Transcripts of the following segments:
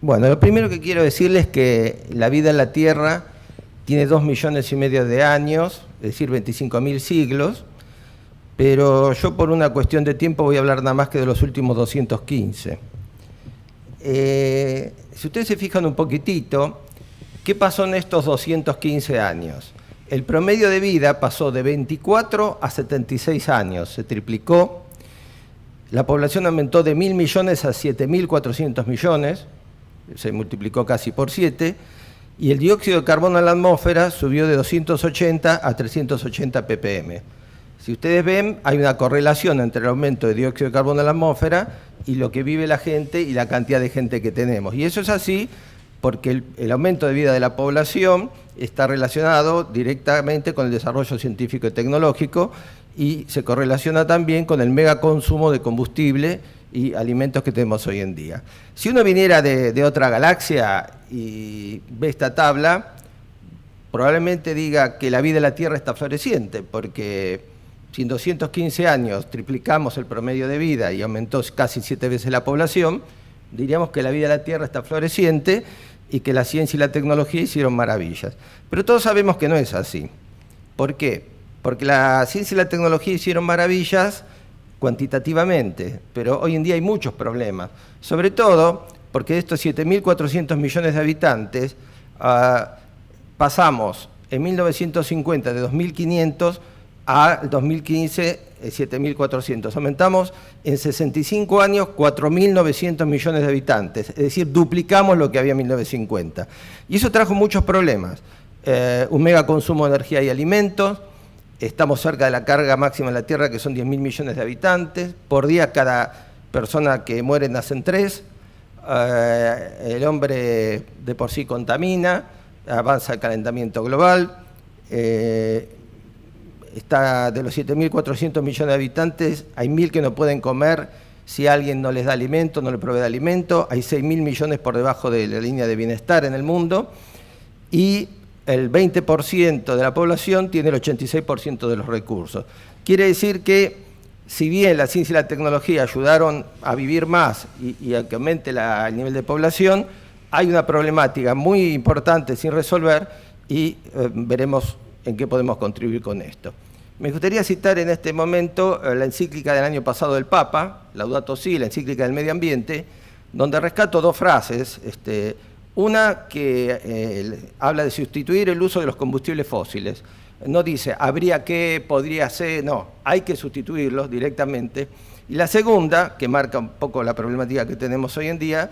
Bueno, lo primero que quiero decirles es que la vida en la Tierra tiene 2,5 millones de años, es decir, 25.000 siglos, pero yo por una cuestión de tiempo voy a hablar nada más que de los últimos 215. Si ustedes se fijan un poquitito, ¿qué pasó en estos 215 años? El promedio de vida pasó de 24 a 76 años, se triplicó. La población aumentó de 1.000 millones a 7.400 millones, se multiplicó casi por 7, y el dióxido de carbono en la atmósfera subió de 280 a 380 ppm. Si ustedes ven, hay una correlación entre el aumento de dióxido de carbono en la atmósfera y lo que vive la gente y la cantidad de gente que tenemos. Y eso es así porque el aumento de vida de la población está relacionado directamente con el desarrollo científico y tecnológico y se correlaciona también con el megaconsumo de combustible y alimentos que tenemos hoy en día. Si uno viniera de otra galaxia y ve esta tabla, probablemente diga que la vida en la Tierra está floreciente, porque si en 215 años triplicamos el promedio de vida y aumentó casi 7 veces la población, diríamos que la vida en la Tierra está floreciente y que la ciencia y la tecnología hicieron maravillas. Pero todos sabemos que no es así. ¿Por qué? Porque la ciencia y la tecnología hicieron maravillas cuantitativamente, pero hoy en día hay muchos problemas, sobre todo porque de estos 7.400 millones de habitantes pasamos en 1950 de 2.500 a 2015 7.400, aumentamos en 65 años 4.900 millones de habitantes, es decir, duplicamos lo que había en 1950. Y eso trajo muchos problemas, un mega consumo de energía y alimentos. Estamos cerca de la carga máxima en la Tierra, que son 10.000 millones de habitantes. Por día, cada persona que muere nacen 3. El hombre de por sí contamina, avanza el calentamiento global. Está de los 7.400 millones de habitantes, hay 1.000 que no pueden comer si alguien no les da alimento, no le provee de alimento. Hay 6.000 millones por debajo de la línea de bienestar en el mundo. Y el 20% de la población tiene el 86% de los recursos. Quiere decir que, si bien la ciencia y la tecnología ayudaron a vivir más y a que aumente el nivel de población, hay una problemática muy importante sin resolver y veremos en qué podemos contribuir con esto. Me gustaría citar en este momento la encíclica del año pasado del Papa, Laudato Si, la encíclica del medio ambiente, donde rescato 2 frases. Una que habla de sustituir el uso de los combustibles fósiles. No dice, habría que, podría ser, no, hay que sustituirlos directamente. Y la segunda, que marca un poco la problemática que tenemos hoy en día,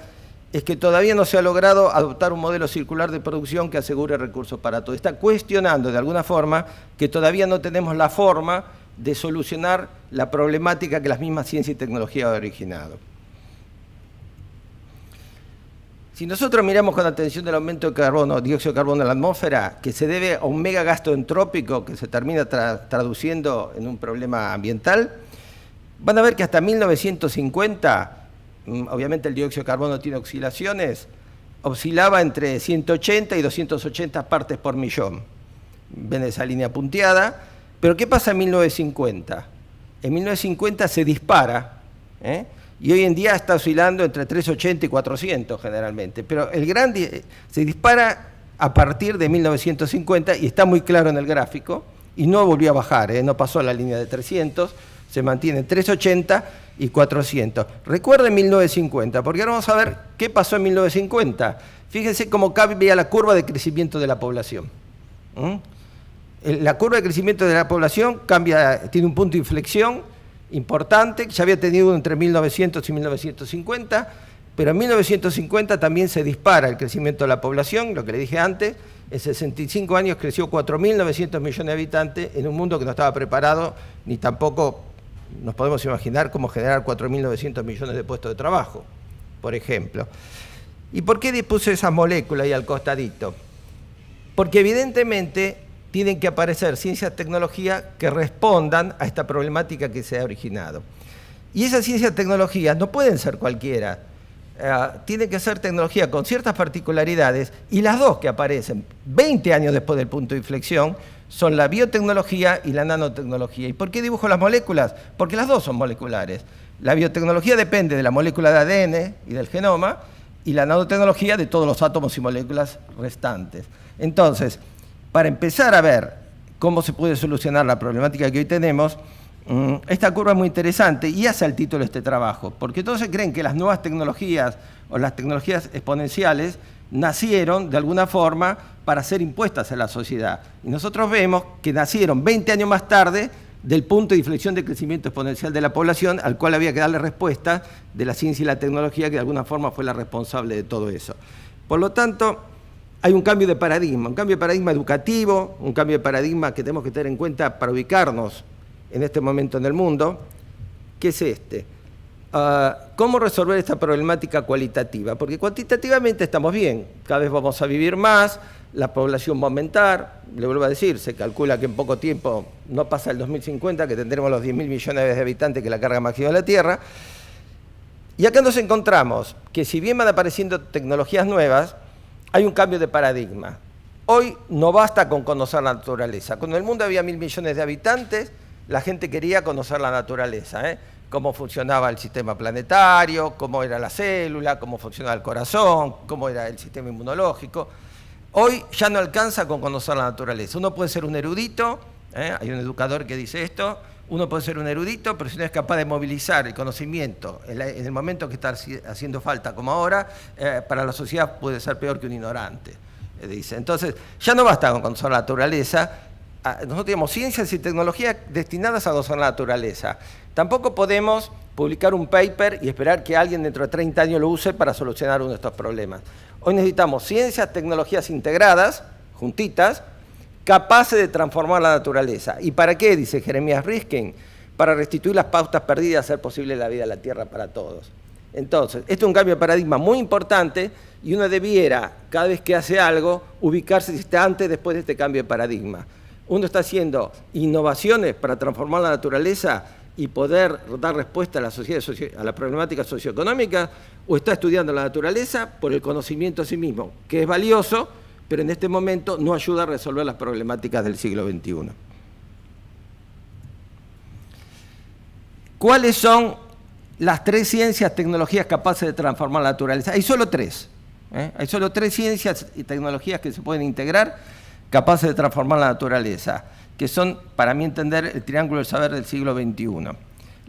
es que todavía no se ha logrado adoptar un modelo circular de producción que asegure recursos para todos. Está cuestionando de alguna forma que todavía no tenemos la forma de solucionar la problemática que las mismas ciencias y tecnología han originado. Si nosotros miramos con atención el aumento de carbono, dióxido de carbono en la atmósfera, que se debe a un mega gasto entrópico que se termina traduciendo en un problema ambiental, van a ver que hasta 1950, obviamente el dióxido de carbono tiene oscilaciones, oscilaba entre 180 y 280 partes por millón. Ven esa línea punteada. Pero ¿qué pasa en 1950? En 1950 se dispara, y hoy en día está oscilando entre 380 y 400 generalmente, pero se dispara a partir de 1950 y está muy claro en el gráfico, y no volvió a bajar, no pasó a la línea de 300, se mantiene 380 y 400. Recuerden 1950, porque ahora vamos a ver qué pasó en 1950. Fíjense cómo cambia la curva de crecimiento de la población. La curva de crecimiento de la población tiene un punto de inflexión importante, que ya había tenido entre 1900 y 1950, pero en 1950 también se dispara el crecimiento de la población, lo que le dije antes, en 65 años creció 4.900 millones de habitantes en un mundo que no estaba preparado, ni tampoco nos podemos imaginar cómo generar 4.900 millones de puestos de trabajo, por ejemplo. ¿Y por qué dispuse esas moléculas ahí al costadito? Porque evidentemente tienen que aparecer ciencias y tecnologías que respondan a esta problemática que se ha originado. Y esas ciencias y tecnologías no pueden ser cualquiera, tienen que ser tecnología con ciertas particularidades, y las dos que aparecen 20 años después del punto de inflexión son la biotecnología y la nanotecnología. ¿Y por qué dibujo las moléculas? Porque las dos son moleculares. La biotecnología depende de la molécula de ADN y del genoma, y la nanotecnología de todos los átomos y moléculas restantes. Entonces, para empezar a ver cómo se puede solucionar la problemática que hoy tenemos, esta curva es muy interesante y hace el título de este trabajo, porque todos se creen que las nuevas tecnologías o las tecnologías exponenciales nacieron de alguna forma para ser impuestas a la sociedad. Y nosotros vemos que nacieron 20 años más tarde del punto de inflexión de crecimiento exponencial de la población, al cual había que darle respuesta de la ciencia y la tecnología, que de alguna forma fue la responsable de todo eso. Por lo tanto, hay un cambio de paradigma, un cambio de paradigma educativo, un cambio de paradigma que tenemos que tener en cuenta para ubicarnos en este momento en el mundo, que es este. ¿Cómo resolver esta problemática cualitativa? Porque cuantitativamente estamos bien, cada vez vamos a vivir más, la población va a aumentar, le vuelvo a decir, se calcula que en poco tiempo, no pasa el 2050, que tendremos los 10.000 millones de habitantes, que es la carga máxima de la Tierra. Y acá nos encontramos que si bien van apareciendo tecnologías nuevas, hay un cambio de paradigma. Hoy no basta con conocer la naturaleza. Cuando en el mundo había 1.000 millones de habitantes, la gente quería conocer la naturaleza, cómo funcionaba el sistema planetario, cómo era la célula, cómo funcionaba el corazón, cómo era el sistema inmunológico. Hoy ya no alcanza con conocer la naturaleza. Uno puede ser un erudito, hay un educador que dice esto, uno puede ser un erudito, pero si no es capaz de movilizar el conocimiento en el momento que está haciendo falta, como ahora, para la sociedad puede ser peor que un ignorante, dice. Entonces, ya no basta con conocer la naturaleza. Nosotros tenemos ciencias y tecnologías destinadas a conocer la naturaleza. Tampoco podemos publicar un paper y esperar que alguien dentro de 30 años lo use para solucionar uno de estos problemas. Hoy necesitamos ciencias, tecnologías integradas, juntitas, capaces de transformar la naturaleza. ¿Y para qué? Dice Jeremías Riskin, para restituir las pautas perdidas y hacer posible la vida en la Tierra para todos. Entonces, este es un cambio de paradigma muy importante y uno debiera, cada vez que hace algo, ubicarse si está antes o después de este cambio de paradigma. Uno está haciendo innovaciones para transformar la naturaleza y poder dar respuesta a la sociedad, a la problemática socioeconómica, o está estudiando la naturaleza por el conocimiento a sí mismo, que es valioso, pero en este momento no ayuda a resolver las problemáticas del siglo XXI. ¿Cuáles son las 3 ciencias, tecnologías capaces de transformar la naturaleza? Hay solo 3. Hay solo 3 ciencias y tecnologías que se pueden integrar capaces de transformar la naturaleza, que son, para mi entender, el triángulo del saber del siglo XXI.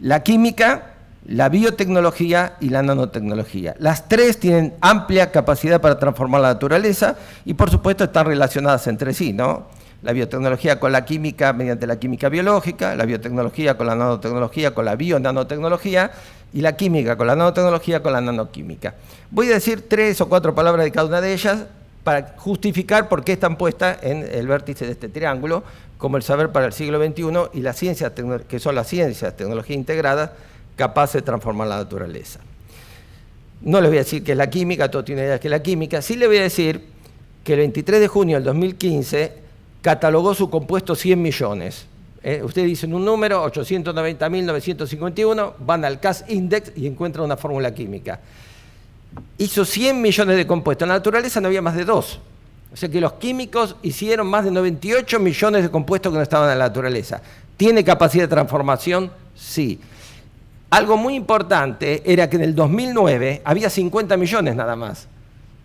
La química, la biotecnología y la nanotecnología. Las 3 tienen amplia capacidad para transformar la naturaleza y, por supuesto, están relacionadas entre sí, ¿no? La biotecnología con la química mediante la química biológica, la biotecnología con la nanotecnología con la bionanotecnología y la química con la nanotecnología con la nanoquímica. Voy a decir 3 o 4 palabras de cada una de ellas para justificar por qué están puestas en el vértice de este triángulo, como el saber para el siglo XXI y las ciencias, que son las ciencias, tecnología integrada, capaces de transformar la naturaleza. No les voy a decir que es la química, todos tienen idea que es la química. Sí les voy a decir que el 23 de junio del 2015 catalogó su compuesto 100 millones. Ustedes dicen un número, 890.951, van al CAS Index y encuentran una fórmula química. Hizo 100 millones de compuestos. En la naturaleza no había más de 2. O sea que los químicos hicieron más de 98 millones de compuestos que no estaban en la naturaleza. ¿Tiene capacidad de transformación? Sí. Algo muy importante era que en el 2009 había 50 millones nada más.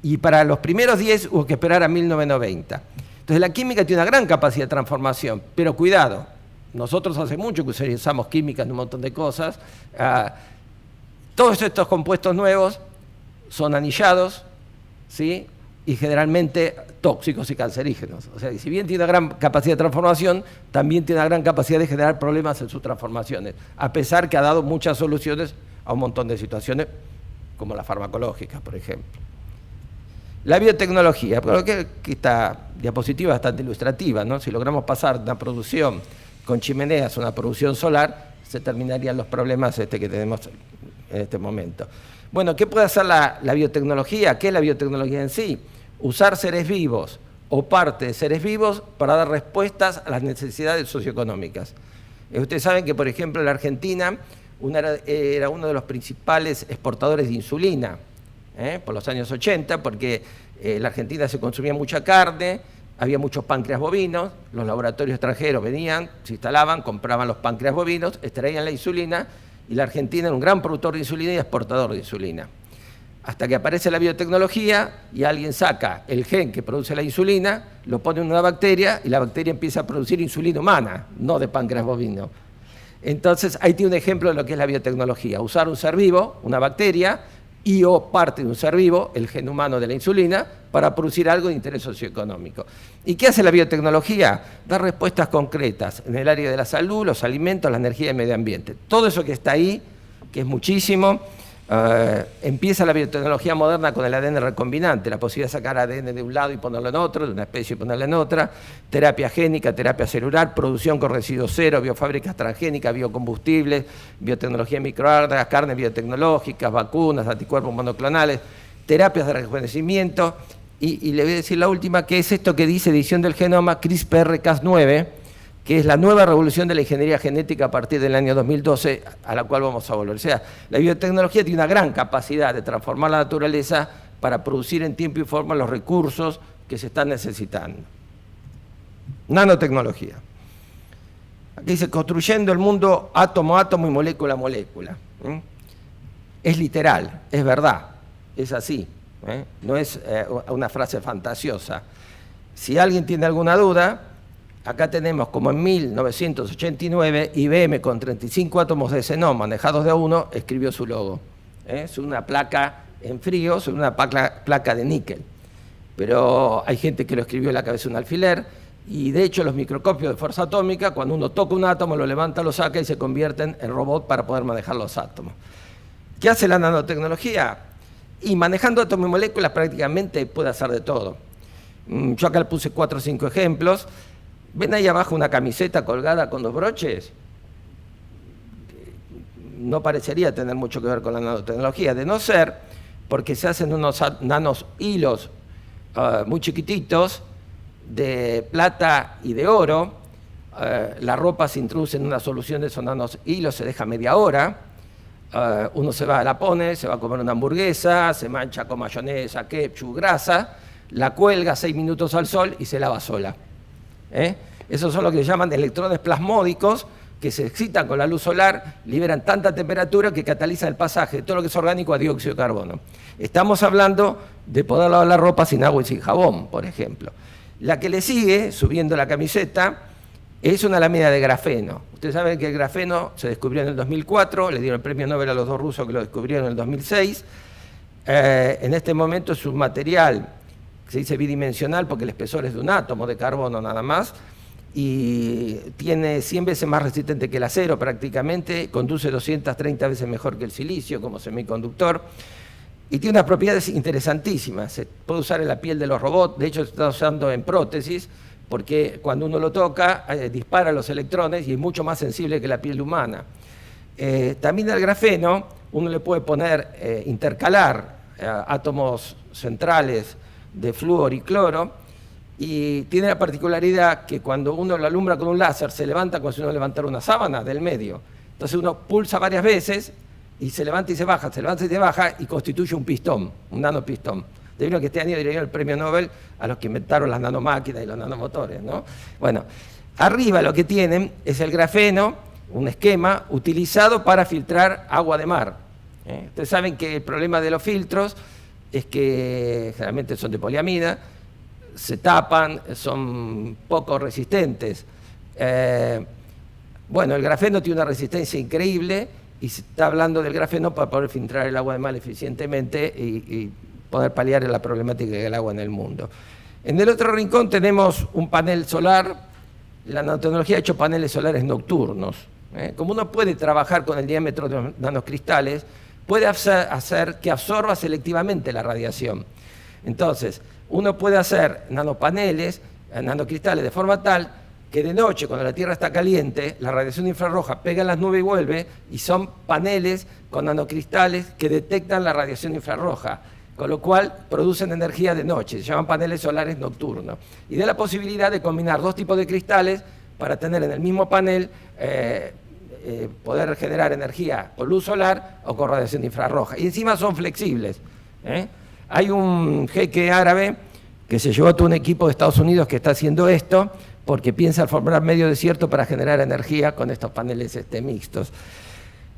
Y para los primeros 10 hubo que esperar a 1990. Entonces la química tiene una gran capacidad de transformación, pero cuidado, nosotros hace mucho que usamos química en un montón de cosas. Todos estos compuestos nuevos son anillados, ¿sí? Y generalmente tóxicos y cancerígenos. O sea, y si bien tiene una gran capacidad de transformación, también tiene una gran capacidad de generar problemas en sus transformaciones, a pesar que ha dado muchas soluciones a un montón de situaciones, como la farmacológica, por ejemplo. La biotecnología, creo que esta diapositiva es bastante ilustrativa, ¿no? Si logramos pasar de una producción con chimeneas a una producción solar, se terminarían los problemas que tenemos en este momento. Bueno, ¿qué puede hacer la biotecnología? ¿Qué es la biotecnología en sí? Usar seres vivos o parte de seres vivos para dar respuestas a las necesidades socioeconómicas. Ustedes saben que, por ejemplo, la Argentina era uno de los principales exportadores de insulina por los años 80, porque en la Argentina se consumía mucha carne, había muchos páncreas bovinos, los laboratorios extranjeros venían, se instalaban, compraban los páncreas bovinos, extraían la insulina, y la Argentina era un gran productor de insulina y exportador de insulina. hasta que aparece la biotecnología y alguien saca el gen que produce la insulina, lo pone en una bacteria y la bacteria empieza a producir insulina humana, no de páncreas bovino. Entonces, ahí tiene un ejemplo de lo que es la biotecnología, usar un ser vivo, una bacteria, y o parte de un ser vivo, el gen humano de la insulina, para producir algo de interés socioeconómico. ¿Y qué hace la biotecnología? Dar respuestas concretas en el área de la salud, los alimentos, la energía y el medio ambiente. Todo eso que está ahí, que es muchísimo, empieza la biotecnología moderna con el ADN recombinante, la posibilidad de sacar ADN de un lado y ponerlo en otro, de una especie y ponerlo en otra, terapia génica, terapia celular, producción con residuos cero, biofábricas transgénicas, biocombustibles, biotecnología en microalgas, carnes biotecnológicas, vacunas, anticuerpos monoclonales, terapias de rejuvenecimiento, y le voy a decir la última, que es esto que dice edición del genoma CRISPR-Cas9, que es la nueva revolución de la ingeniería genética a partir del año 2012, a la cual vamos a volver. O sea, la biotecnología tiene una gran capacidad de transformar la naturaleza para producir en tiempo y forma los recursos que se están necesitando. Nanotecnología. Aquí dice, construyendo el mundo átomo a átomo y molécula a molécula. Es literal, es verdad, es así. No es una frase fantasiosa. Si alguien tiene alguna duda, acá tenemos como en 1989 IBM con 35 átomos de xenón manejados de a uno escribió su logo. Es una placa en frío, es una placa de níquel. Pero hay gente que lo escribió en la cabeza de un alfiler y de hecho los microscopios de fuerza atómica, cuando uno toca un átomo, lo levanta, lo saca y se convierten en robot para poder manejar los átomos. ¿Qué hace la nanotecnología? Y manejando átomos y moléculas prácticamente puede hacer de todo. Yo acá le puse 4 o 5 ejemplos. ¿Ven ahí abajo una camiseta colgada con 2 broches? No parecería tener mucho que ver con la nanotecnología, de no ser porque se hacen unos nanos hilos muy chiquititos de plata y de oro. La ropa se introduce en una solución de esos nanos hilos, se deja media hora. Uno se va, la pone, se va a comer una hamburguesa, se mancha con mayonesa, ketchup, grasa, la cuelga 6 minutos al sol y se lava sola. Esos son lo que se llaman electrones plasmódicos, que se excitan con la luz solar, liberan tanta temperatura que catalizan el pasaje de todo lo que es orgánico a dióxido de carbono. Estamos hablando de poder lavar la ropa sin agua y sin jabón, por ejemplo. La que le sigue, subiendo la camiseta, es una lámina de grafeno. Ustedes saben que el grafeno se descubrió en el 2004, le dieron el premio Nobel a los 2 rusos que lo descubrieron en el 2006. En este momento es un material se dice bidimensional porque el espesor es de un átomo de carbono nada más, y tiene 100 veces más resistente que el acero prácticamente, conduce 230 veces mejor que el silicio como semiconductor, y tiene unas propiedades interesantísimas. Se puede usar en la piel de los robots, de hecho se está usando en prótesis, porque cuando uno lo toca dispara los electrones y es mucho más sensible que la piel humana. También al grafeno uno le puede poner, intercalar átomos centrales de flúor y cloro, y tiene la particularidad que cuando uno lo alumbra con un láser se levanta como si uno levantara una sábana del medio. Entonces uno pulsa varias veces y se levanta y se baja, se levanta y se baja y constituye un pistón, un nanopistón. Debido a que este año dieron el premio Nobel a los que inventaron las nanomáquinas y los nanomotores, ¿no? Bueno, arriba lo que tienen es el grafeno, un esquema utilizado para filtrar agua de mar. Ustedes saben que el problema de los filtros es que generalmente son de poliamida, se tapan, son poco resistentes. Bueno, el grafeno tiene una resistencia increíble y se está hablando del grafeno para poder filtrar el agua de mar eficientemente y poder paliar la problemática del agua en el mundo. En el otro rincón tenemos un panel solar. La nanotecnología ha hecho paneles solares nocturnos. Como uno puede trabajar con el diámetro de los nanocristales, puede hacer que absorba selectivamente la radiación. Entonces, uno puede hacer nanopaneles, nanocristales de forma tal que de noche, cuando la Tierra está caliente, la radiación infrarroja pega en las nubes y vuelve, y son paneles con nanocristales que detectan la radiación infrarroja, con lo cual producen energía de noche, se llaman paneles solares nocturnos. Y da la posibilidad de combinar 2 tipos de cristales para tener en el mismo panel poder generar energía con luz solar o con radiación infrarroja. Y encima son flexibles. Hay un jeque árabe que se llevó a todo un equipo de Estados Unidos que está haciendo esto porque piensa formar medio desierto para generar energía con estos paneles mixtos.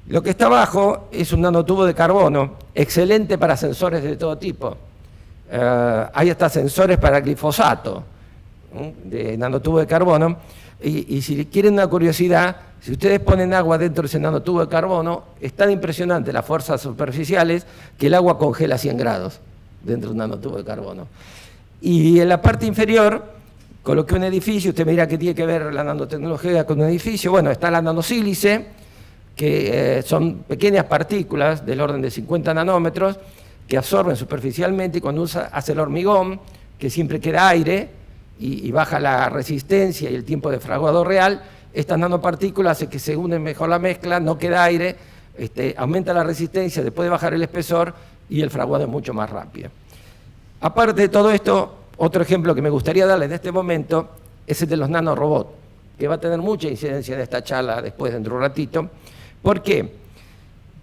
Lo que está abajo es un nanotubo de carbono, excelente para sensores de todo tipo. Hay hasta sensores para glifosato, de nanotubo de carbono. Y si quieren una curiosidad, si ustedes ponen agua dentro de ese nanotubo de carbono, es tan impresionante las fuerzas superficiales que el agua congela 100 grados dentro de un nanotubo de carbono. Y en la parte inferior coloqué un edificio. Usted me dirá que tiene que ver la nanotecnología con un edificio. Bueno, está la nanosílice, que son pequeñas partículas del orden de 50 nanómetros que absorben superficialmente, y cuando hace el hormigón, que siempre queda aire y baja la resistencia y el tiempo de fraguado real, estas nanopartículas hacen que se unen mejor la mezcla, no queda aire, aumenta la resistencia, después de bajar el espesor, y el fraguado es mucho más rápido. Aparte de todo esto, otro ejemplo que me gustaría darle en este momento es el de los nanorobots, que va a tener mucha incidencia en esta charla después, dentro de un ratito. ¿Por qué?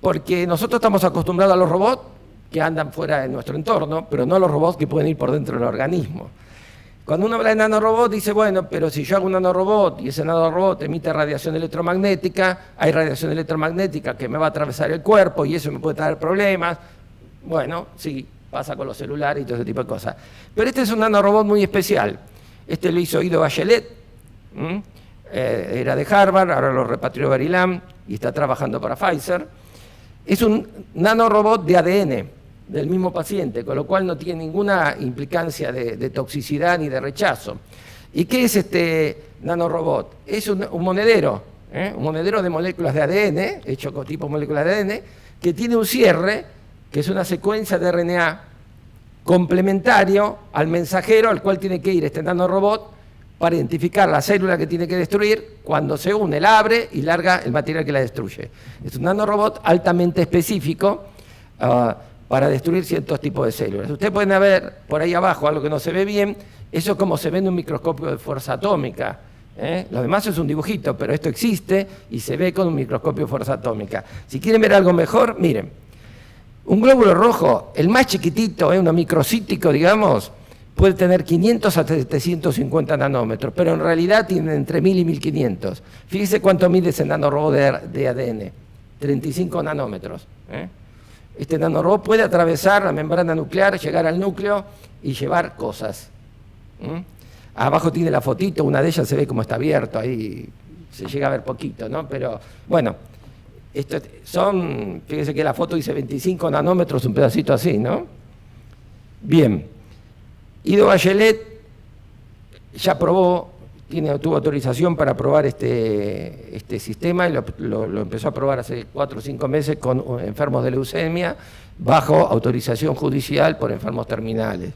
Porque nosotros estamos acostumbrados a los robots que andan fuera de nuestro entorno, pero no a los robots que pueden ir por dentro del organismo. Cuando uno habla de nanorobot, dice, bueno, pero si yo hago un nanorobot y ese nanorobot emite radiación electromagnética, hay radiación electromagnética que me va a atravesar el cuerpo y eso me puede traer problemas. Bueno, sí, pasa con los celulares y todo ese tipo de cosas. Pero este es un nanorobot muy especial. Este lo hizo Ido Bachelet, era de Harvard, ahora lo repatrió Maryland y está trabajando para Pfizer. Es un nanorobot de ADN del mismo paciente, con lo cual no tiene ninguna implicancia de toxicidad ni de rechazo. ¿Y qué es este nanorobot? Es un monedero de moléculas de ADN, hecho con tipo moléculas de ADN, que tiene un cierre, que es una secuencia de RNA complementario al mensajero al cual tiene que ir este nanorobot para identificar la célula que tiene que destruir. Cuando se une, la abre y larga el material que la destruye. Es un nanorobot altamente específico para destruir ciertos tipos de células. Ustedes pueden ver por ahí abajo algo que no se ve bien. Eso es como se ve en un microscopio de fuerza atómica. Lo demás es un dibujito, pero esto existe y se ve con un microscopio de fuerza atómica. Si quieren ver algo mejor, miren. Un glóbulo rojo, el más chiquitito, uno microcítico, digamos, puede tener 500 a 750 nanómetros, pero en realidad tiene entre 1000 y 1500. Fíjese cuánto mide ese nanorobot de ADN, 35 nanómetros. Este nanorobot puede atravesar la membrana nuclear, llegar al núcleo y llevar cosas. Abajo tiene la fotito, una de ellas se ve como está abierto, ahí se llega a ver poquito, ¿no? Pero bueno, fíjese que la foto dice 25 nanómetros, un pedacito así, ¿no? Bien. Ido Bachelet ya tuvo autorización para probar este sistema y lo empezó a probar hace 4 o 5 meses con enfermos de leucemia, bajo autorización judicial por enfermos terminales.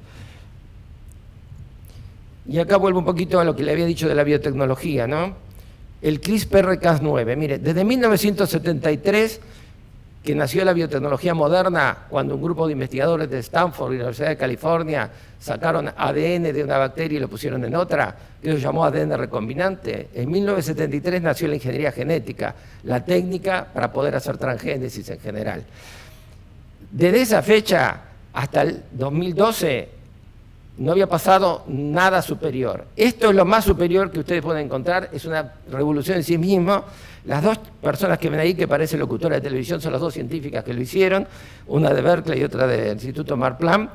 Y acá vuelvo un poquito a lo que le había dicho de la biotecnología, ¿no? El CRISPR-Cas9, mire, desde 1973, que nació la biotecnología moderna, cuando un grupo de investigadores de Stanford y la Universidad de California sacaron ADN de una bacteria y lo pusieron en otra, que se llamó ADN recombinante. En 1973 nació la ingeniería genética, la técnica para poder hacer transgénesis en general. Desde esa fecha hasta el 2012 no había pasado nada superior. Esto es lo más superior que ustedes pueden encontrar, es una revolución en sí mismo. Las dos personas que ven ahí, que parecen locutoras de televisión, son las dos científicas que lo hicieron, una de Berkeley y otra del Instituto Marplan.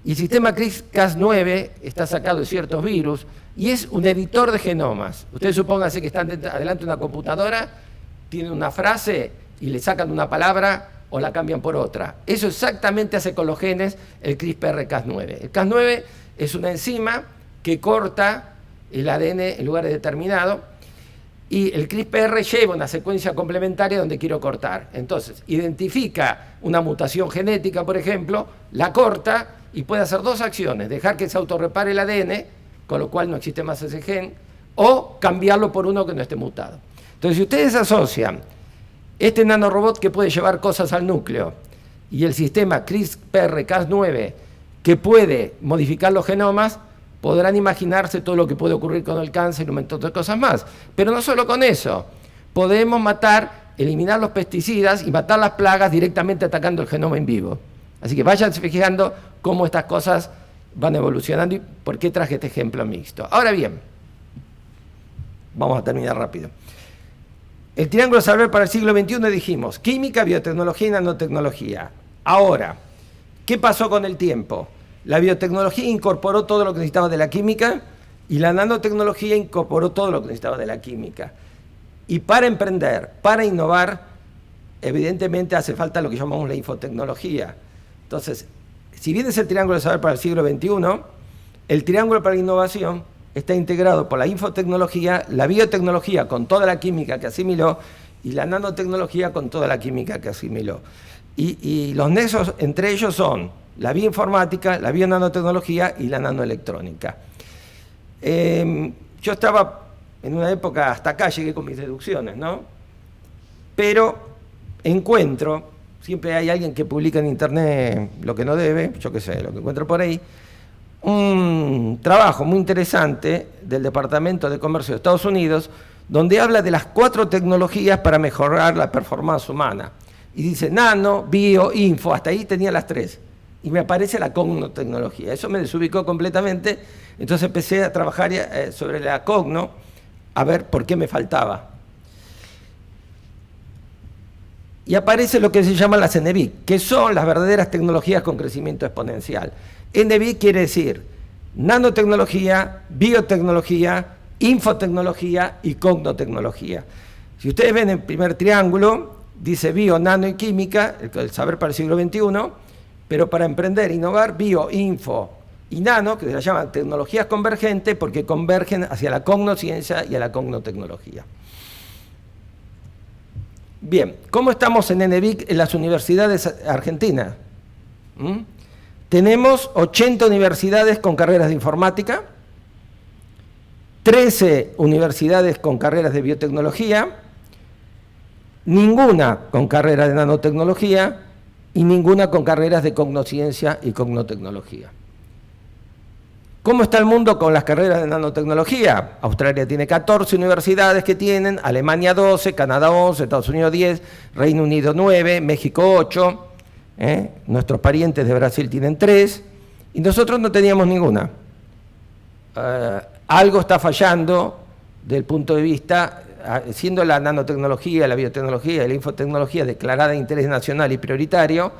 Y el sistema CRISPR-Cas9 está sacado de ciertos virus y es un editor de genomas. Ustedes supónganse que están adelante de una computadora, tienen una frase y le sacan una palabra o la cambian por otra. Eso exactamente hace con los genes el CRISPR-Cas9. El Cas9 es una enzima que corta el ADN en lugares determinados y el CRISPR lleva una secuencia complementaria donde quiero cortar. Entonces, identifica una mutación genética, por ejemplo, la corta y puede hacer dos acciones: dejar que se autorrepare el ADN, con lo cual no existe más ese gen, o cambiarlo por uno que no esté mutado. Entonces, si ustedes asocian este nanorobot que puede llevar cosas al núcleo y el sistema CRISPR-Cas9 que puede modificar los genomas, podrán imaginarse todo lo que puede ocurrir con el cáncer y un montón de cosas más. Pero no solo con eso, podemos eliminar los pesticidas y matar las plagas directamente atacando el genoma en vivo. Así que váyanse fijando cómo estas cosas van evolucionando y por qué traje este ejemplo mixto. Ahora bien, vamos a terminar rápido. El triángulo saber para el siglo XXI dijimos, química, biotecnología y nanotecnología. Ahora, ¿qué pasó con el tiempo? La biotecnología incorporó todo lo que necesitaba de la química y la nanotecnología incorporó todo lo que necesitaba de la química. Y para emprender, para innovar, evidentemente hace falta lo que llamamos la infotecnología. Entonces, si bien es el triángulo de saber para el siglo XXI, el triángulo para la innovación está integrado por la infotecnología, la biotecnología con toda la química que asimiló y la nanotecnología con toda la química que asimiló. Y los nexos entre ellos son la bioinformática, la bionanotecnología y la nanoelectrónica. Yo estaba en una época, hasta acá llegué con mis deducciones, ¿no? Pero encuentro, siempre hay alguien que publica en internet lo que no debe, yo qué sé, lo que encuentro por ahí, un trabajo muy interesante del Departamento de Comercio de Estados Unidos, donde habla de las 4 tecnologías para mejorar la performance humana. Y dice nano, bio, info, hasta ahí tenía las 3. Y me aparece la cognotecnología. Eso me desubicó completamente. Entonces empecé a trabajar sobre la cogno, a ver por qué me faltaba. Y aparece lo que se llama las NBIC, que son las verdaderas tecnologías con crecimiento exponencial. NBIC quiere decir nanotecnología, biotecnología, infotecnología y cognotecnología. Si ustedes ven el primer triángulo, dice bio, nano y química, el saber para el siglo XXI, pero para emprender, innovar, bio, info y nano, que se la llaman tecnologías convergentes porque convergen hacia la cognosciencia y a la cognotecnología. Bien, ¿cómo estamos en NBIC en las universidades argentinas? Tenemos 80 universidades con carreras de informática, 13 universidades con carreras de biotecnología, ninguna con carrera de nanotecnología y ninguna con carreras de cognosciencia y cognotecnología. ¿Cómo está el mundo con las carreras de nanotecnología? Australia tiene 14 universidades que tienen, Alemania 12, Canadá 11, Estados Unidos 10, Reino Unido 9, México 8, nuestros parientes de Brasil tienen 3 y nosotros no teníamos ninguna. Algo está fallando del punto de vista, siendo la nanotecnología, la biotecnología y la infotecnología declarada de interés nacional y prioritario,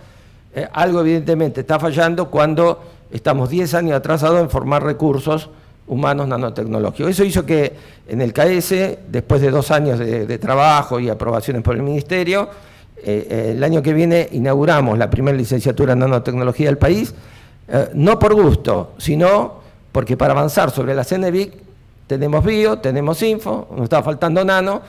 algo evidentemente está fallando cuando estamos 10 años atrasados en formar recursos humanos nanotecnológicos. Eso hizo que en el KS, después de 2 años de trabajo y aprobaciones por el Ministerio, el año que viene inauguramos la primera licenciatura en nanotecnología del país, no por gusto, sino porque para avanzar sobre la NBIC tenemos bio, tenemos info, nos está faltando nano,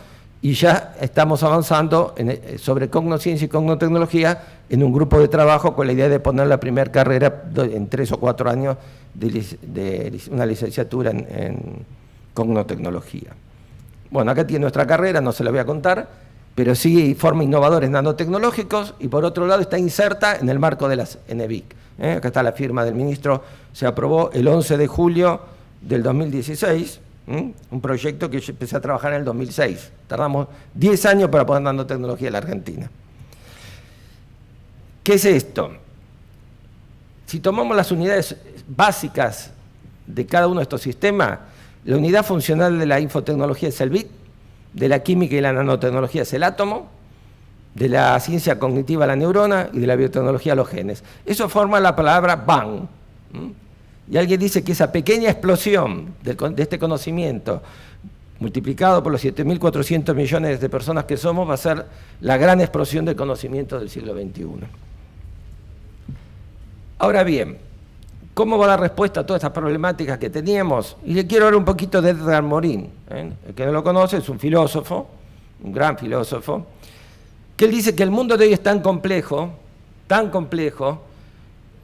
y ya estamos avanzando sobre cognosciencia y cognotecnología en un grupo de trabajo con la idea de poner la primera carrera en 3 o 4 años de una licenciatura en cognotecnología. Bueno, acá tiene nuestra carrera, no se la voy a contar, pero sí forma innovadores nanotecnológicos y por otro lado está inserta en el marco de las NBIC. Acá está la firma del ministro, se aprobó el 11 de julio del 2016, un proyecto que yo empecé a trabajar en el 2006. Tardamos 10 años para poner nanotecnología en la Argentina. ¿Qué es esto? Si tomamos las unidades básicas de cada uno de estos sistemas, la unidad funcional de la infotecnología es el bit, de la química y la nanotecnología es el átomo, de la ciencia cognitiva la neurona y de la biotecnología los genes. Eso forma la palabra Bang. Y alguien dice que esa pequeña explosión de este conocimiento, multiplicado por los 7.400 millones de personas que somos, va a ser la gran explosión del conocimiento del siglo XXI. Ahora bien, ¿cómo va la respuesta a todas estas problemáticas que teníamos? Y le quiero hablar un poquito de Edgar Morin. El que no lo conoce es un filósofo, un gran filósofo, que él dice que el mundo de hoy es tan complejo,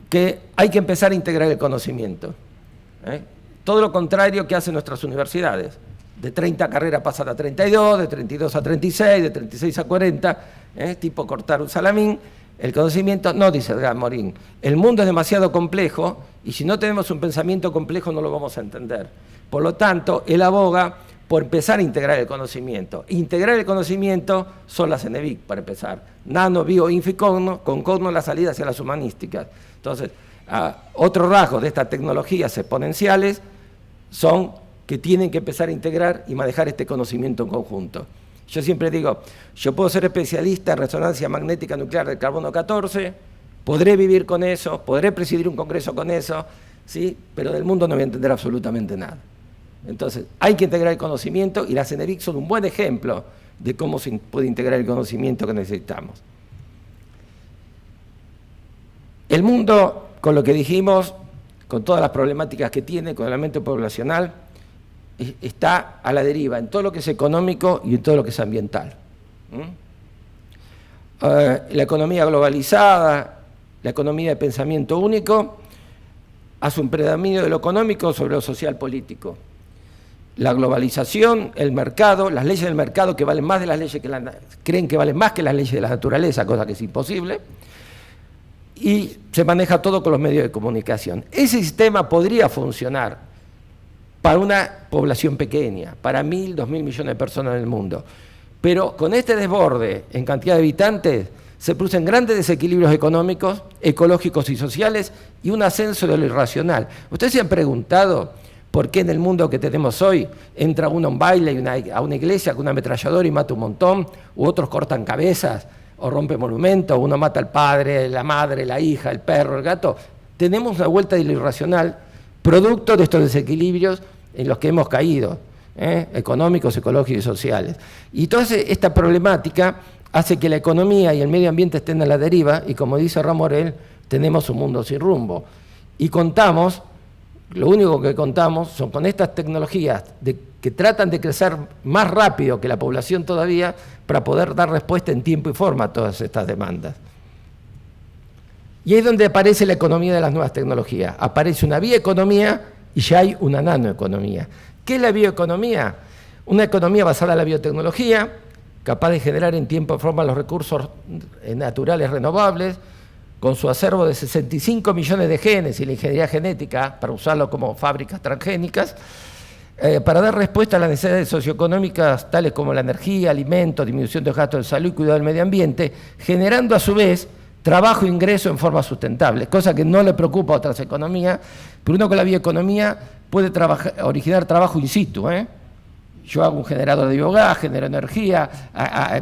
que hay que empezar a integrar el conocimiento. Todo lo contrario que hacen nuestras universidades. De 30 carreras pasan a 32, de 32 a 36, de 36 a 40, tipo cortar un salamín. El conocimiento, no, dice Edgar Morin, el mundo es demasiado complejo y si no tenemos un pensamiento complejo no lo vamos a entender. Por lo tanto, él aboga por empezar a integrar el conocimiento. Integrar el conocimiento son las NBIC, para empezar. Nano, bio, info y cogno, con cogno la salida hacia las humanísticas. Entonces, otro rasgo de estas tecnologías exponenciales son que tienen que empezar a integrar y manejar este conocimiento en conjunto. Yo siempre digo, yo puedo ser especialista en resonancia magnética nuclear del carbono 14, podré vivir con eso, podré presidir un congreso con eso, ¿sí? Pero del mundo no voy a entender absolutamente nada. Entonces, hay que integrar el conocimiento y las CENERIC son un buen ejemplo de cómo se puede integrar el conocimiento que necesitamos. El mundo, con lo que dijimos, con todas las problemáticas que tiene, con el aumento poblacional, está a la deriva en todo lo que es económico y en todo lo que es ambiental. La economía globalizada, la economía de pensamiento único, hace un predominio de lo económico sobre lo social político. La globalización, el mercado, las leyes del mercado que valen más de las leyes que creen que valen más que las leyes de la naturaleza, cosa que es imposible, y se maneja todo con los medios de comunicación. Ese sistema podría funcionar para una población pequeña, para 1.000, 2.000 millones de personas en el mundo. Pero con este desborde en cantidad de habitantes se producen grandes desequilibrios económicos, ecológicos y sociales y un ascenso de lo irracional. ¿Ustedes se han preguntado por qué en el mundo que tenemos hoy entra uno a un baile y a una iglesia con una ametralladora y mata un montón, u otros cortan cabezas o rompen monumentos, uno mata al padre, la madre, la hija, el perro, el gato? Tenemos una vuelta de lo irracional, producto de estos desequilibrios en los que hemos caído, económicos, ecológicos y sociales. Y toda esta problemática hace que la economía y el medio ambiente estén a la deriva y, como dice Ramorel, tenemos un mundo sin rumbo. Y contamos, lo único que contamos son con estas tecnologías que tratan de crecer más rápido que la población todavía para poder dar respuesta en tiempo y forma a todas estas demandas. Y ahí es donde aparece la economía de las nuevas tecnologías. Aparece una bioeconomía y ya hay una nanoeconomía. ¿Qué es la bioeconomía? Una economía basada en la biotecnología, capaz de generar en tiempo y forma los recursos naturales renovables, con su acervo de 65 millones de genes y la ingeniería genética para usarlo como fábricas transgénicas, para dar respuesta a las necesidades socioeconómicas tales como la energía, alimentos, disminución de gastos de salud y cuidado del medio ambiente, generando a su vez trabajo e ingreso en forma sustentable, cosa que no le preocupa a otras economías, pero uno con la bioeconomía puede originar trabajo in situ. Yo hago un generador de biogás, genero energía,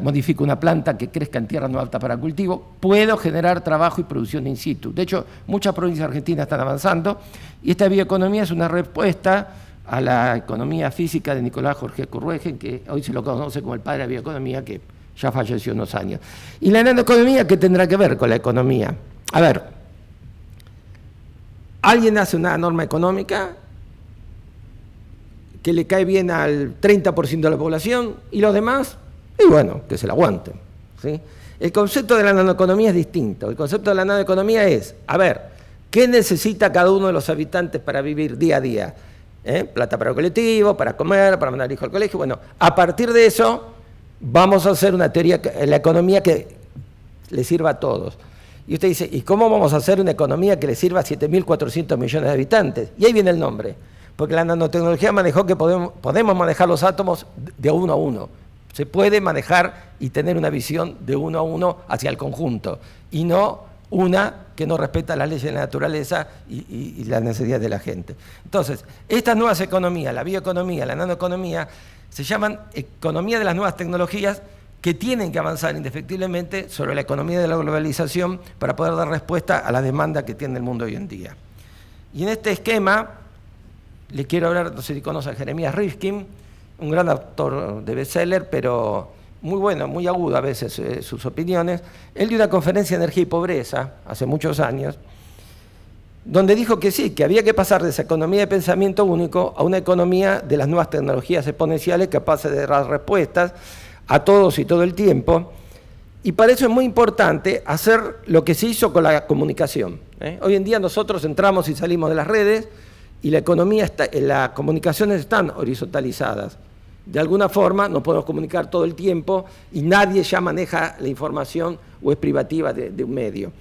modifico una planta que crezca en tierra no apta para cultivo, puedo generar trabajo y producción in situ. De hecho, muchas provincias argentinas están avanzando y esta bioeconomía es una respuesta a la economía física de Nicolás Jorge Curruegen, que hoy se lo conoce como el padre de la bioeconomía, que ya falleció unos años. ¿Y la nanoeconomía qué tendrá que ver con la economía? A ver, alguien hace una norma económica que le cae bien al 30% de la población y los demás, y bueno, que se la aguanten, ¿sí? El concepto de la nanoeconomía es distinto. El concepto de la nanoeconomía es, a ver, ¿qué necesita cada uno de los habitantes para vivir día a día? Plata para el colectivo, para comer, para mandar al hijo al colegio. Bueno, a partir de eso vamos a hacer una teoría en la economía que le sirva a todos. Y usted dice, ¿y cómo vamos a hacer una economía que le sirva a 7.400 millones de habitantes? Y ahí viene el nombre, porque la nanotecnología manejó que podemos manejar los átomos de uno a uno. Se puede manejar y tener una visión de uno a uno hacia el conjunto, y no una que no respeta las leyes de la naturaleza y las necesidades de la gente. Entonces, estas nuevas economías, la bioeconomía, la nanoeconomía, se llaman economía de las nuevas tecnologías, que tienen que avanzar indefectiblemente sobre la economía de la globalización para poder dar respuesta a las demandas que tiene el mundo hoy en día. Y en este esquema, les quiero hablar, no sé si conocen a Jeremías Rifkin, un gran autor de bestseller, pero muy bueno, muy agudo a veces sus opiniones. Él dio una conferencia de energía y pobreza hace muchos años, donde dijo que sí, que había que pasar de esa economía de pensamiento único a una economía de las nuevas tecnologías exponenciales capaces de dar respuestas a todos y todo el tiempo. Y para eso es muy importante hacer lo que se hizo con la comunicación. Hoy en día nosotros entramos y salimos de las redes y la economía las comunicaciones están horizontalizadas. De alguna forma nos podemos comunicar todo el tiempo y nadie ya maneja la información o es privativa de un medio.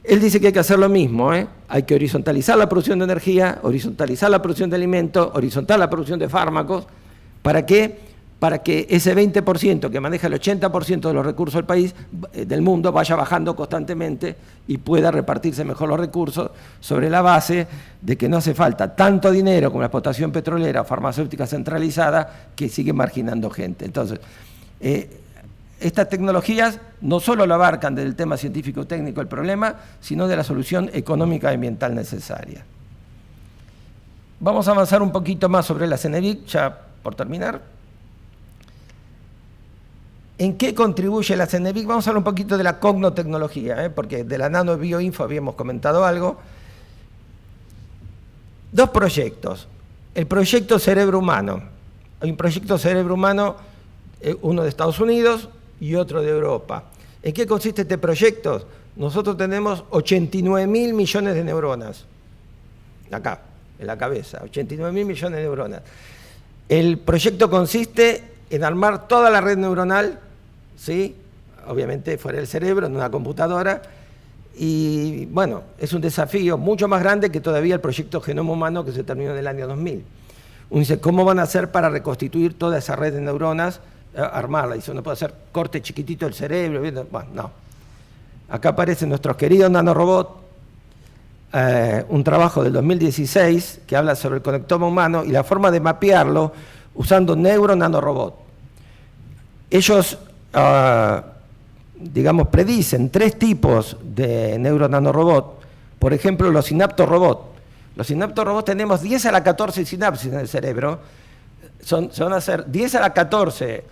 Él dice que hay que hacer lo mismo, hay que horizontalizar la producción de energía, horizontalizar la producción de alimentos, horizontalizar la producción de fármacos. ¿Para qué? Para que ese 20% que maneja el 80% de los recursos del país, del mundo, vaya bajando constantemente y pueda repartirse mejor los recursos sobre la base de que no hace falta tanto dinero como la explotación petrolera o farmacéutica centralizada que sigue marginando gente. Entonces, Estas tecnologías no solo lo abarcan del tema científico-técnico el problema, sino de la solución económica y ambiental necesaria. Vamos a avanzar un poquito más sobre la CENEVIC, ya por terminar. ¿En qué contribuye la CENEVIC? Vamos a hablar un poquito de la cognotecnología, porque de la nanobioinfo habíamos comentado algo. Dos proyectos. El proyecto Cerebro Humano. Hay un proyecto Cerebro Humano, uno de Estados Unidos y otro de Europa. ¿En qué consiste este proyecto? Nosotros tenemos 89.000 millones de neuronas. Acá, en la cabeza, 89.000 millones de neuronas. El proyecto consiste en armar toda la red neuronal, ¿sí? Obviamente fuera del cerebro, en una computadora, y bueno, es un desafío mucho más grande que todavía el proyecto Genoma Humano que se terminó en el año 2000. Uno dice, ¿cómo van a hacer para reconstituir toda esa red de neuronas, armarla? Dice, uno puede hacer corte chiquitito del cerebro, bueno, no. Acá aparecen nuestros queridos nanorobots, un trabajo del 2016 que habla sobre el conectoma humano y la forma de mapearlo usando neuro-nanorobot. Ellos, digamos, predicen 3 tipos de neuro-nanorobot. Por ejemplo, los synaptorobot. Los synaptorobot tenemos 10 a la 14 sinapsis en el cerebro. Se van a hacer 10 a la 14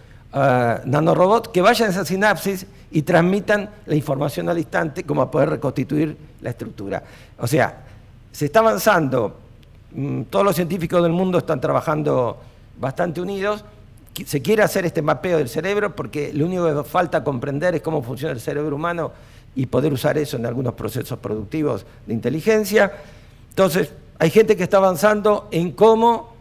nanorobots que vayan a esa sinapsis y transmitan la información al instante como a poder reconstituir la estructura. O sea, se está avanzando, todos los científicos del mundo están trabajando bastante unidos, se quiere hacer este mapeo del cerebro porque lo único que nos falta comprender es cómo funciona el cerebro humano y poder usar eso en algunos procesos productivos de inteligencia. Entonces, hay gente que está avanzando en cómo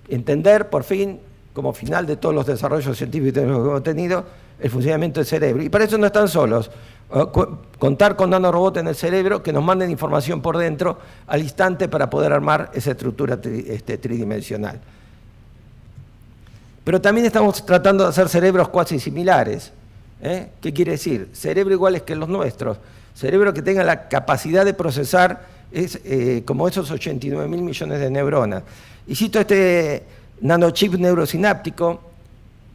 entender, por fin, como final de todos los desarrollos científicos que hemos tenido, el funcionamiento del cerebro. Y para eso no están solos. Contar con nanorobots en el cerebro que nos manden información por dentro al instante para poder armar esa estructura tridimensional. Pero también estamos tratando de hacer cerebros cuasi similares. ¿Qué quiere decir? Cerebros iguales que los nuestros. Cerebro que tenga la capacidad de procesar como esos 89.000 millones de neuronas. Y cito este nanochip neurosináptico,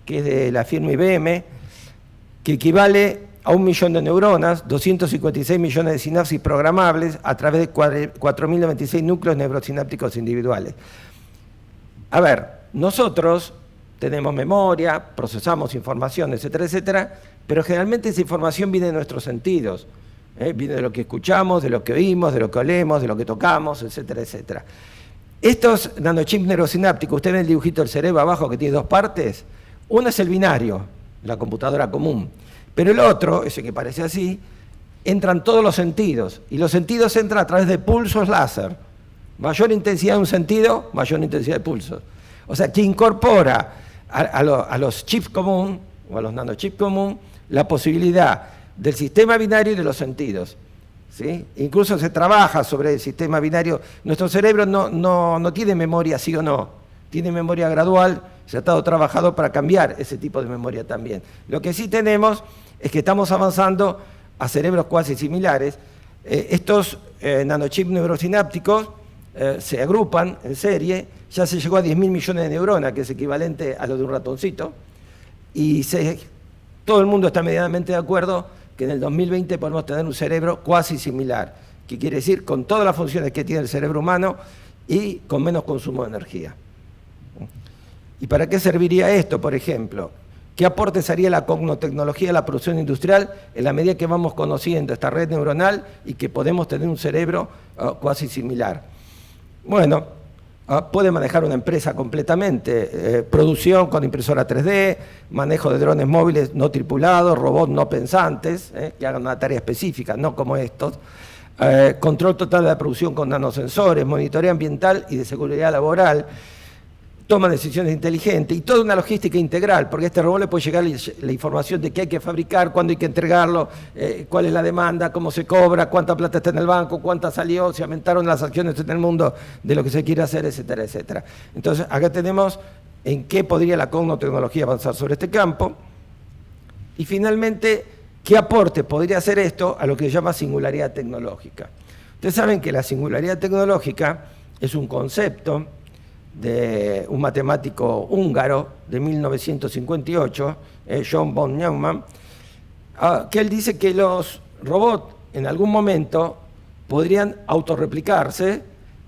que es de la firma IBM, que equivale a 1 millón de neuronas, 256 millones de sinapsis programables a través de 4.096 núcleos neurosinápticos individuales. A ver, nosotros tenemos memoria, procesamos información, etcétera, etcétera, pero generalmente esa información viene de nuestros sentidos. Viene de lo que escuchamos, de lo que oímos, de lo que olemos, de lo que tocamos, etcétera, etcétera. Estos nanochips neurosinápticos, usted ve el dibujito del cerebro abajo que tiene 2 partes. Uno es el binario, la computadora común, pero el otro, ese que parece así, entran todos los sentidos, y los sentidos entran a través de pulsos láser. Mayor intensidad de un sentido, mayor intensidad de pulsos. O sea, que incorpora a los chips común, o a los nanochips común, la posibilidad del sistema binario y de los sentidos. ¿Sí? Incluso se trabaja sobre el sistema binario. Nuestro cerebro no tiene memoria sí o no, tiene memoria gradual, se ha estado trabajando para cambiar ese tipo de memoria también. Lo que sí tenemos es que estamos avanzando a cerebros cuasi similares. Estos nanochips neurosinápticos se agrupan en serie, ya se llegó a 10.000 millones de neuronas, que es equivalente a lo de un ratoncito, y todo el mundo está medianamente de acuerdo que en el 2020 podemos tener un cerebro cuasi similar, que quiere decir con todas las funciones que tiene el cerebro humano y con menos consumo de energía. ¿Y para qué serviría esto, por ejemplo? ¿Qué aportes haría la cognotecnología a la producción industrial en la medida que vamos conociendo esta red neuronal y que podemos tener un cerebro cuasi similar? Bueno, puede manejar una empresa completamente, producción con impresora 3D, manejo de drones móviles no tripulados, robots no pensantes, que hagan una tarea específica, no como estos, control total de la producción con nanosensores, monitoreo ambiental y de seguridad laboral, toma decisiones inteligentes y toda una logística integral, porque a este robot le puede llegar la información de qué hay que fabricar, cuándo hay que entregarlo, cuál es la demanda, cómo se cobra, cuánta plata está en el banco, cuánta salió, si aumentaron las acciones en el mundo de lo que se quiere hacer, etcétera, etcétera. Entonces, acá tenemos en qué podría la cognotecnología avanzar sobre este campo. Y finalmente, ¿qué aporte podría hacer esto a lo que se llama singularidad tecnológica? Ustedes saben que la singularidad tecnológica es un concepto de un matemático húngaro de 1958, John von Neumann, que él dice que los robots en algún momento podrían autorreplicarse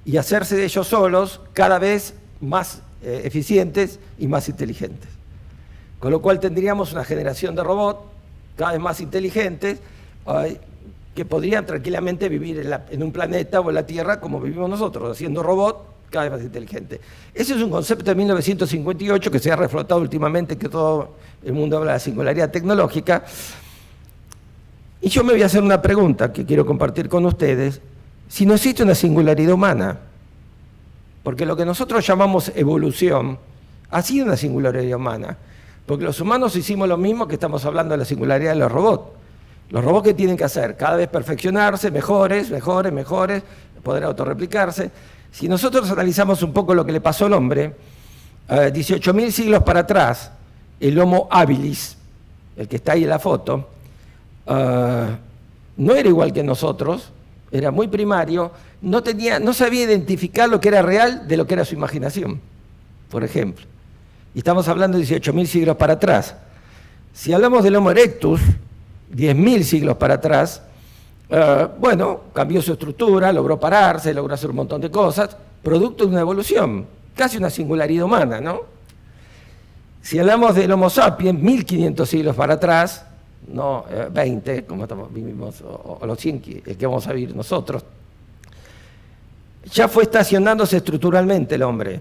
y hacerse de ellos solos cada vez más eficientes y más inteligentes. Con lo cual tendríamos una generación de robots cada vez más inteligentes que podrían tranquilamente vivir en un planeta o en la Tierra como vivimos nosotros, haciendo robots cada vez más inteligentes. Ese es un concepto de 1958 que se ha reflotado últimamente, que todo el mundo habla de la singularidad tecnológica. Y yo me voy a hacer una pregunta que quiero compartir con ustedes. Si no existe una singularidad humana, porque lo que nosotros llamamos evolución ha sido una singularidad humana, porque los humanos hicimos lo mismo que estamos hablando de la singularidad de los robots. Los robots, ¿qué tienen que hacer? Cada vez perfeccionarse, mejores, poder autorreplicarse. Si nosotros analizamos un poco lo que le pasó al hombre, 18.000 siglos para atrás, el Homo habilis, el que está ahí en la foto, no era igual que nosotros, era muy primario, no sabía identificar lo que era real de lo que era su imaginación, por ejemplo. Y estamos hablando de 18.000 siglos para atrás. Si hablamos del Homo erectus, 10.000 siglos para atrás, bueno, cambió su estructura, logró pararse, logró hacer un montón de cosas, producto de una evolución, casi una singularidad humana, ¿no? Si hablamos del Homo sapiens, 1.500 siglos para atrás, no 20, como vivimos, o los 100, el que vamos a vivir nosotros, ya fue estacionándose estructuralmente el hombre.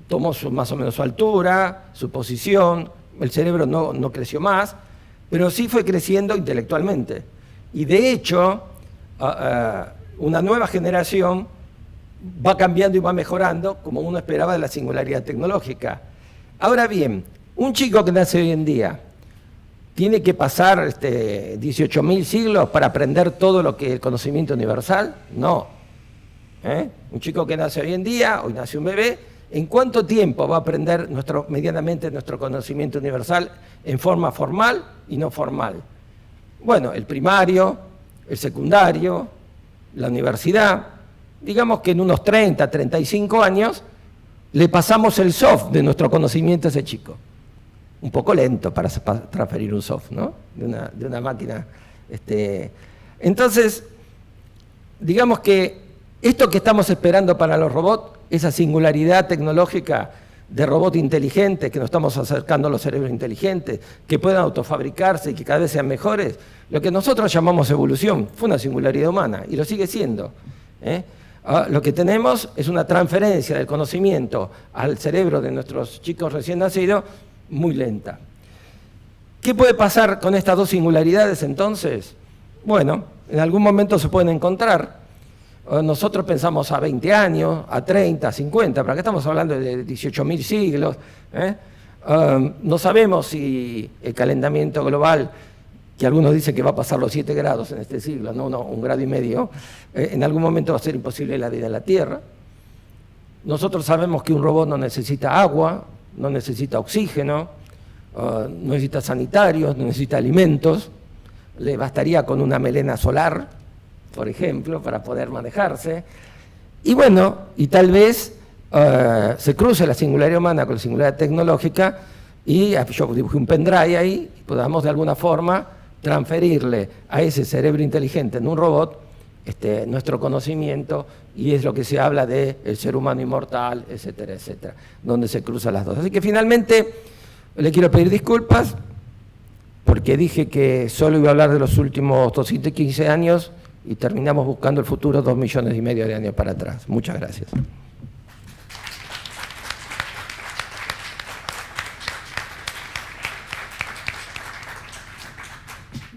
Tomó más o menos su altura, su posición, el cerebro no creció más, pero sí fue creciendo intelectualmente. Y de hecho, una nueva generación va cambiando y va mejorando, como uno esperaba de la singularidad tecnológica. Ahora bien, un chico que nace hoy en día, ¿tiene que pasar 18.000 siglos para aprender todo lo que es el conocimiento universal? No. Un chico que nace hoy en día, hoy nace un bebé, ¿en cuánto tiempo va a aprender medianamente nuestro conocimiento universal en forma formal y no formal? Bueno, el primario, el secundario, la universidad, digamos que en unos 30, 35 años le pasamos el soft de nuestro conocimiento a ese chico. Un poco lento para transferir un soft, ¿no? De una máquina. Entonces, digamos que esto que estamos esperando para los robots, esa singularidad tecnológica de robots inteligentes, que nos estamos acercando a los cerebros inteligentes, que puedan autofabricarse y que cada vez sean mejores, lo que nosotros llamamos evolución fue una singularidad humana y lo sigue siendo. Lo que tenemos es una transferencia del conocimiento al cerebro de nuestros chicos recién nacidos muy lenta. ¿Qué puede pasar con estas dos singularidades entonces? Bueno, en algún momento se pueden encontrar. Nosotros pensamos a 20 años, a 30, a 50, pero acá estamos hablando de 18.000 siglos. No sabemos si el calentamiento global, que algunos dicen que va a pasar los 7 grados en este siglo, no, 1,5 grados, en algún momento va a ser imposible la vida en la Tierra. Nosotros sabemos que un robot no necesita agua, no necesita oxígeno, no necesita sanitarios, no necesita alimentos, le bastaría con una melena solar, por ejemplo, para poder manejarse. Y bueno, y tal vez se cruce la singularidad humana con la singularidad tecnológica y yo dibujé un pendrive ahí y podamos de alguna forma transferirle a ese cerebro inteligente en un robot nuestro conocimiento, y es lo que se habla de el ser humano inmortal, etcétera, etcétera, donde se cruzan las dos. Así que finalmente le quiero pedir disculpas porque dije que solo iba a hablar de los últimos 215 años y terminamos buscando el futuro 2,5 millones de años para atrás. Muchas gracias.